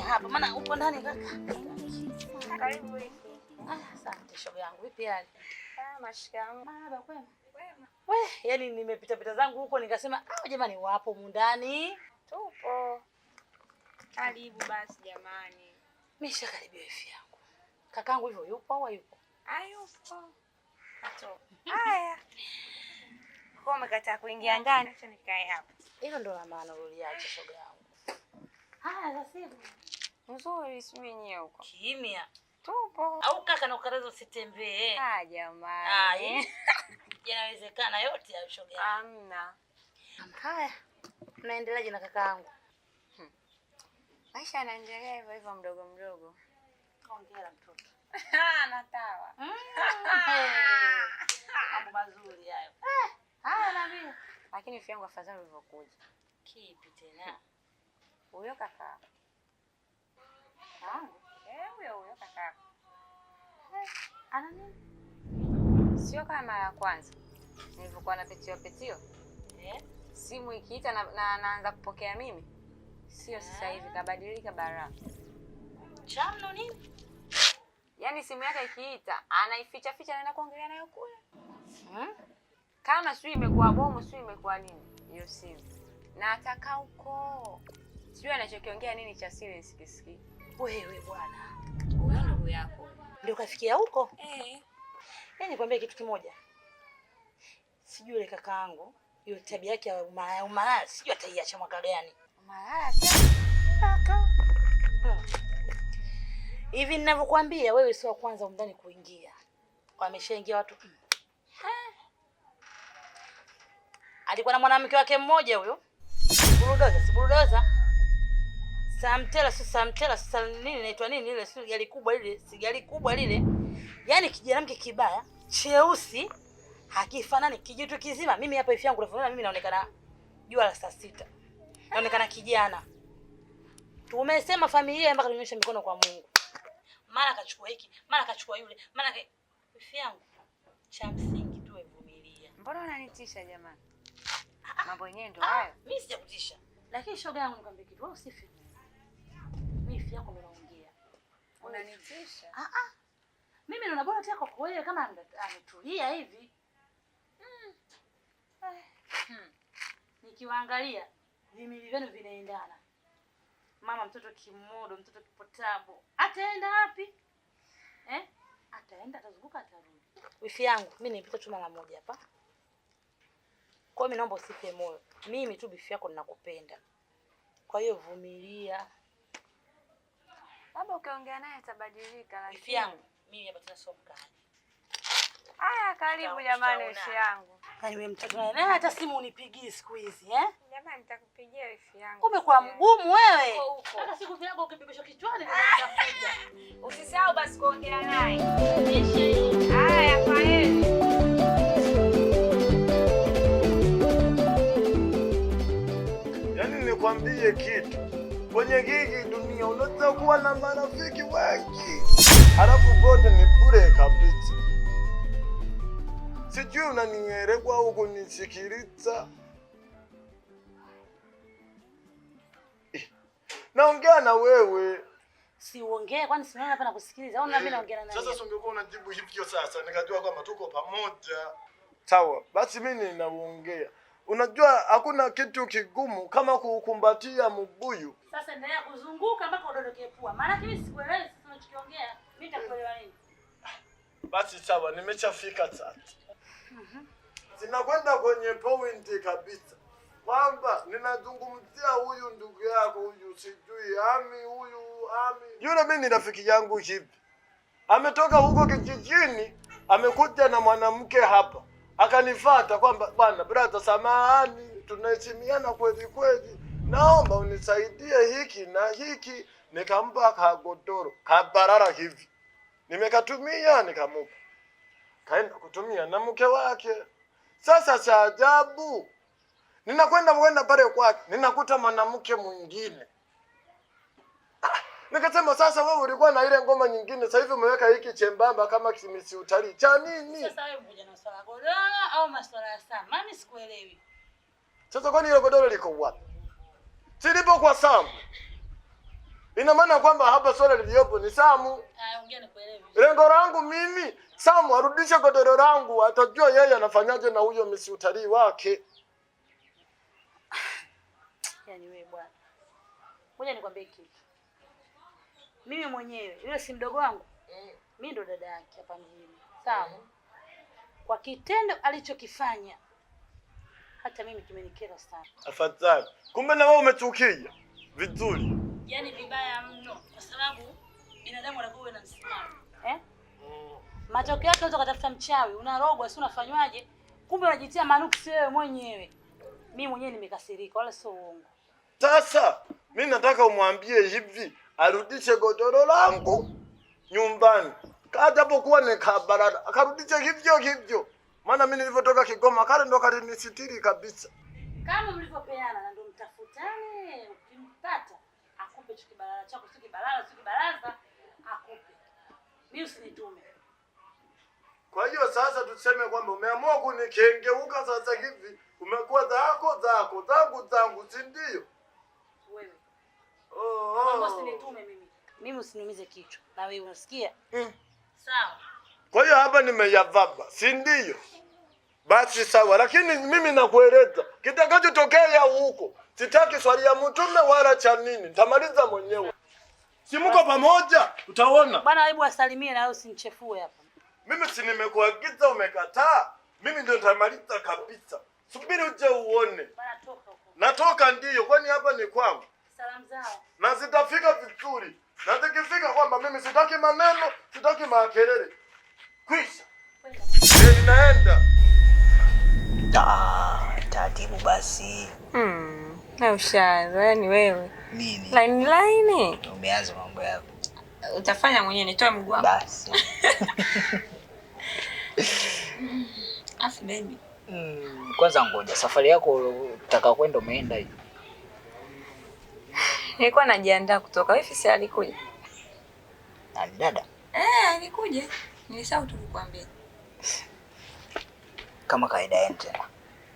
hapa maana uko ndani kaka. Karibu hivi. Asante shoga yangu. Vipi hali? Mashikamoo. Baba kwema. Wema. Yaani nimepita zangu huko nikasema jamani wapo mundani. Tupo. Karibu basi jamani. Karibia wifi yangu. Kakangu hivyo yupo au hayupo? Hayupo. Haya. Kwa umekataa kuingia ndani, acha nikae hapa. Hilo ndo la maana uliacha shoga yangu. Haya sasa hivi. Nzuri simi nyewe huko. Kimya. Tupo. Au kaka na ukarazo usitembee. Jamani. Yanawezekana yote ya shoga yangu. Hamna. Haya. Unaendeleaje na kakaangu? Maisha yanaendelea hivyo hivyo mdogo mdogo. Hongera mtoto. Natawa. Mambo mazuri hayo. Haya naambia. Lakini wifi yangu afadhali ulivyokuja. Kipi tena? Huyo kaka. Huyo kaka. Ana nini? Sio kama mara ya kwanza. Nilivyokuwa na petio. Simu ikiita na naanza kupokea mimi. Sio sasa hivi kabadilika bara. Chamno nini? Yaani simu yake ikiita, anaificha anaenda kuongelea nayo kule. Kama sio imekuwa bomu, sio imekuwa nini? Hiyo simu. Na ataka huko. Sio anachokiongea nini cha siri nisikisikii. Wewe bwana. Huyo ndugu yako. Ndio kafikia huko? Yaani nikwambia kitu kimoja. Sijui ile kakaangu, hiyo tabia yake ya umalaya, sijui ataiacha mwaka gani. Umalaya tena? Kaka. Hivi ninavyokuambia wewe sio wa kwanza umndani kuingia. Wameshaingia watu. Alikuwa na mwanamke wake mmoja huyo. Burudoza. Samtela sasa nini inaitwa nini ile sigari kubwa lile. Yaani kijana kibaya, cheusi, hakifanani kijitu kizima. Mimi hapa hivi yangu unaona mimi naonekana jua la saa 6. Naonekana kijana. Tumesema familia mpaka tunyoshe mikono kwa Mungu. Mara kachukua hiki, mara kachukua yule, mara hivi yangu. Cha msingi tu evumilia. Mbona unanitisha jamani? Mambo yenyewe ndio hayo. Mimi sijakutisha. Lakini shoga yangu nikwambie kitu, wewe usifi. Mimi hivi yako naongea. Unanitisha? Mimi naona bora tena kwa wewe kama ametulia hivi. Nikiwaangalia vimili vyenu vinaendana. Mama mtoto kimodo, mtoto kipotabo. Ataenda wapi? Ataenda atazunguka atarudi. Wifi yangu, mimi nilipita tu mara moja hapa. Kwa mimi naomba usife moyo. Mimi tu bifi yako ninakupenda. Kwa hiyo vumilia. Baba ukiongea naye atabadilika lakini wifi yangu, mimi hapa tena sio mkali. Karibu jamani wifi yangu. Wewe mtoto naye hata simu unipigie siku hizi, Jamani nitakupigia wifi yangu. Umekuwa mgumu wewe. Hata siku vyako ukipigishwa kichwani nitakuja. Usisahau basi kuongea naye. Haya kwaheri. Yaani nikwambie kitu. Kwenye hii dunia unaweza kuwa na marafiki wengi. Halafu wote ni bure kabisa. Sijui unanielewa au kunisikiliza. Naongea na wewe. Siongee kwani sinaona hapa nakusikiliza. Au mimi naongea na nani? Sasa ungekuwa unajibu hivyo sasa nikajua kwamba tuko pamoja. Sawa, basi mimi ninaongea. Unajua hakuna kitu kigumu kama kukumbatia mbuyu. Sasa endelea kuzunguka mpaka udondoke pua. Maana mimi sikuelewi sasa unachokiongea. Mimi nitakuelewa nini? Basi sawa, nimeshafika sasa. Sinakwenda kwenye point kabisa. Kwamba ninazungumzia huyu ndugu yako huyu sijui huyu yule mimi ni rafiki yangu hivi. Ametoka huko kijijini, amekuja na mwanamke hapa. Akanifuata kwamba bwana brother samahani tunaheshimiana kweli. Naomba unisaidie hiki na hiki. Nikampa kagodoro, kabarara hivi. Nimekatumia nikamupa. Kaenda kutumia na mke wake. Sasa cha ajabu. Ninakwenda pale kwake, ninakuta mwanamke mwingine. Nikasema sasa wewe ulikuwa na ile ngoma nyingine, sasa hivi umeweka hiki chembamba kama kimisi utalii. Cha nini? Sasa wewe unakuja na swala godoro au maswala ya Sam? Mimi sikuelewi. Sasa kwani ile godoro liko wapi? Silipo kwa Sam. Ina maana kwamba hapa swala liliyopo ni Samu. Ongea nikuelewe. Lengo langu mimi Samu arudishe godoro langu, atajua yeye anafanyaje na huyo misi utalii wake. Yaani wewe bwana. Ngoja nikwambie kitu. Mimi mwenyewe, yule si mdogo wangu. Mimi ndo dada yake hapa mjini. Sawa? Kwa kitendo alichokifanya hata mimi kimenikera sana. Afadhali. Kumbe na wewe umechukia. Vizuri. Yaani vibaya mno kwa sababu binadamu anakuwa na msimamo. Matokeo yake unaweza kutafuta mchawi, unarogwa, si unafanywaje? Kumbe unajitia manuksi wewe mwenyewe. Mimi mwenyewe nimekasirika wala sio uongo. Sasa mimi nataka umwambie hivi, arudishe godoro langu nyumbani. Kajapokuwa ni kabarada, akarudishe hivyo. Maana mimi nilipotoka Kigoma kale ndo kalinisitiri kabisa. Kama mlivyopeana na ndo mtafutane, ukimpata akupe kibalala chako, sio kibaraza akupe. Mimi usinitume. Kwa hiyo sasa tuseme kwamba umeamua kunikengeuka sasa hivi, umekuwa zangu, si ndio? Wewe. Oh. Usinitume mimi. Mimi usiniumize kichwa. Na wewe unasikia? Sawa. Kwa hiyo hapa nimeyavaba, si ndio? Basi sawa, lakini mimi nakueleza kitakachotokea huko. Sitaki swali ya mtume wala cha nini. Nitamaliza mwenyewe. Si mko pamoja? Utaona. Bwana hebu asalimie na wewe usinichefue hapa. Mimi si nimekuagiza umekataa. Mimi ndio nitamaliza kabisa. Subiri uje uone. Bwana toka huko. Natoka ndio, kwani hapa ni kwangu. Salamu zao. Na zitafika vizuri. Na zikifika kwamba mimi sitaki maneno, sitaki makelele. Kwisha. Ninaenda. Taratibu basi. Na ushaanza yani wewe. Nini? Line. Umeanza mambo yako. Utafanya mwenyewe, nitoe mguu wako. Basi. Afu baby. Kwanza ngoja, safari yako utaka kwenda umeenda hivi? Nilikuwa najiandaa kutoka. Wewe si alikuja? Na dada? Alikuja. Nilisahau tu kukuambia. Kama kaida yetu tena.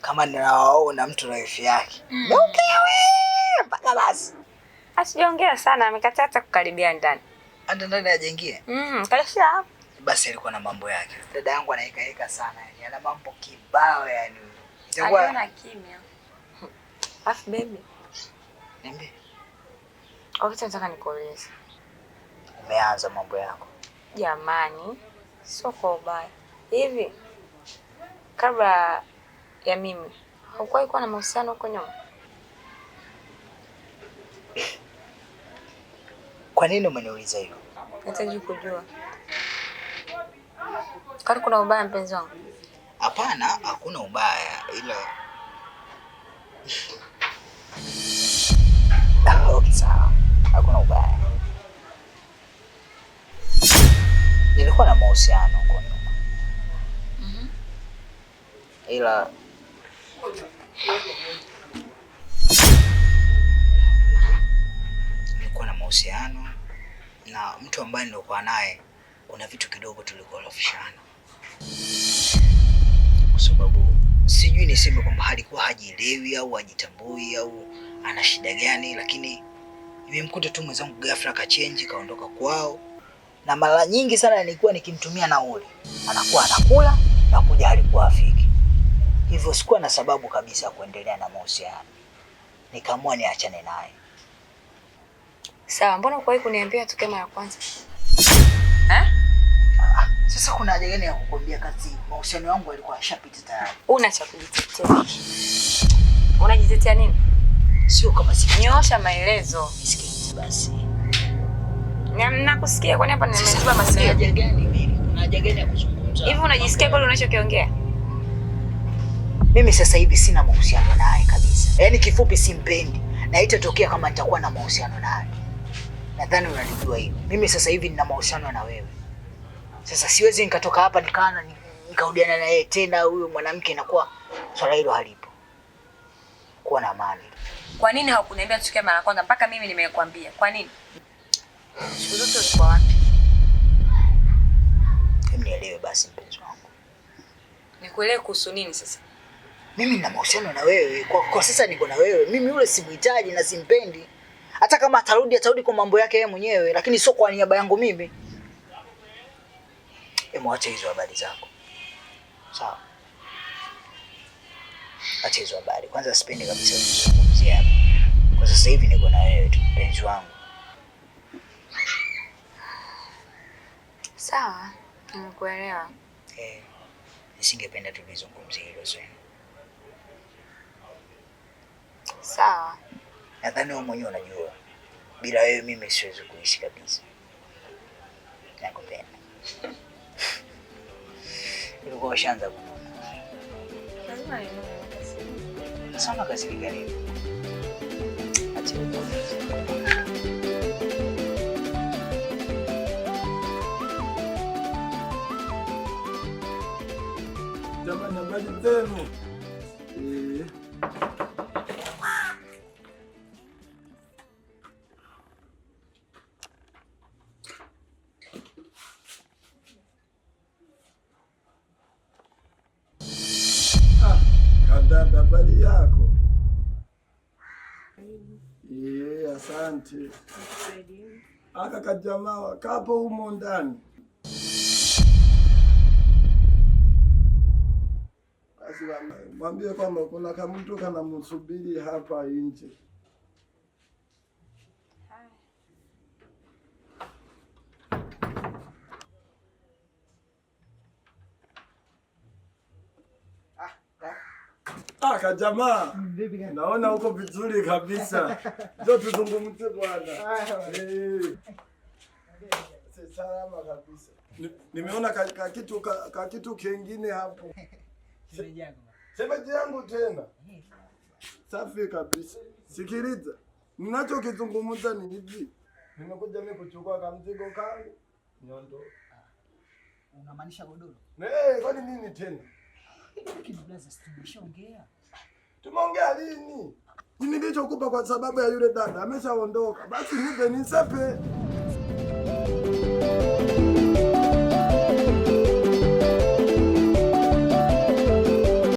Kama ninaona mtu na wifi yake. Ongea wewe mpaka basi. Asijaongea sana, amekataa hata kukaribia ndani. Hata ndani hajaingia? Kasha. Basi alikuwa na mambo yake. Dada yangu anaikaeka sana yani. Ana mambo kibao yani. Aliona kimya. Afu baby. Niambie. Wakati nataka nikuulize. Umeanza mambo yako. Jamani, sio kwa ubaya. Hivi kabla ya mimi haukuwahi kuwa na mahusiano huko nyuma? Kwa nini umeniuliza hivyo? Nataka kujua. Kama kuna ubaya mpenzi wangu? Hapana, hakuna ubaya ila okay, sawa. Hakuna ubaya. Nilikuwa na mahusiano huko nyuma. Ila nilikuwa na mahusiano na mtu ambaye nilikuwa naye, kuna vitu kidogo tulikorofishana. Kwa sababu sijui niseme kwamba alikuwa hajielewi au hajitambui au ana shida gani, lakini nimemkuta tu mwenzangu ghafla akachange kaondoka kwao. Na mara nyingi sana nilikuwa nikimtumia nauli, anakuwa anakula na kuja alikuwa afiki. Hivyo sikuwa na sababu kabisa ya kuendelea na mahusiano. Nikaamua niachane naye. Sawa, mbona hukuwahi kuniambia tuke mara kwanza? Sasa kuna haja gani ya kukwambia kati mahusiano yangu yalikuwa yashapita tayari? Una cha kujitetea. Unajitetea nini? Sio kama nyoosha maelezo. Nisikilize basi. Nakusikia, kwani hapa nimezua masikio. Haja gani mimi? Kuna haja gani ya kuzungumza? Hivi unajisikia kweli unachokiongea? Mimi sasa hivi sina mahusiano naye kabisa. Yaani kifupi simpendi. Na itatokea kama nitakuwa na mahusiano naye. Nadhani unalijua hilo. Mimi sasa hivi nina mahusiano na wewe. Sasa siwezi nikatoka hapa nikarudiana na yeye tena, huyo mwanamke, inakuwa swala hilo halipo. Kuwa na amani. Kwa nini hukuniambia tusikie mara kwanza mpaka mimi nimekwambia? Kwa nini? Siku zote ulikuwa wapi? Nielewe basi mpenzi wangu. Nikuelewe kuhusu nini sasa? Mimi nina mahusiano na wewe. Kwa sasa niko na wewe. Mimi yule simhitaji na simpendi. Hata kama atarudi kwa mambo yake yeye mwenyewe, lakini sio kwa niaba yangu mimi. Acha hizo habari zako. Sawa. Acha hizo habari. Kwanza sipendi kabisa kuzungumzia hapa. Kwa sasa hivi niko na wewe tu, mpenzi wangu. Sawa, nimekuelewa. Nisingependa tulizungumzie hilo sana. Sawa. Nadhani wewe mwenyewe unajua. Bila wewe mimi siwezi kuishi kabisa. Nakupenda. Ulikuwa ushaanza kununa. Lazima ninune. Sana kazi gani? Acha uone. Jamani, habari zenu? Kadada, habari yako? Asante. Aka kajamaa kapo humo ndani. Basi mwambie kwamba kuna kamtu kanamsubiri hapa nje. Kajamaa, naona uko vizuri kabisa. Njoo tuzungumze bwana. Salama kabisa. Nimeona kitu kingine hapo. Shemeji yangu tena. Safi kabisa. Sikiliza. Ninachokizungumza ni hivi. Nimekuja mimi kuchukua kamzigo kangu. Nyondo. Unamaanisha godoro? Kwani nini tena? Kiblaza tumeshaongea. Tumeongea lini? Nilichokupa kwa sababu ya yule dada ameshaondoka. Basi nipe nisepe.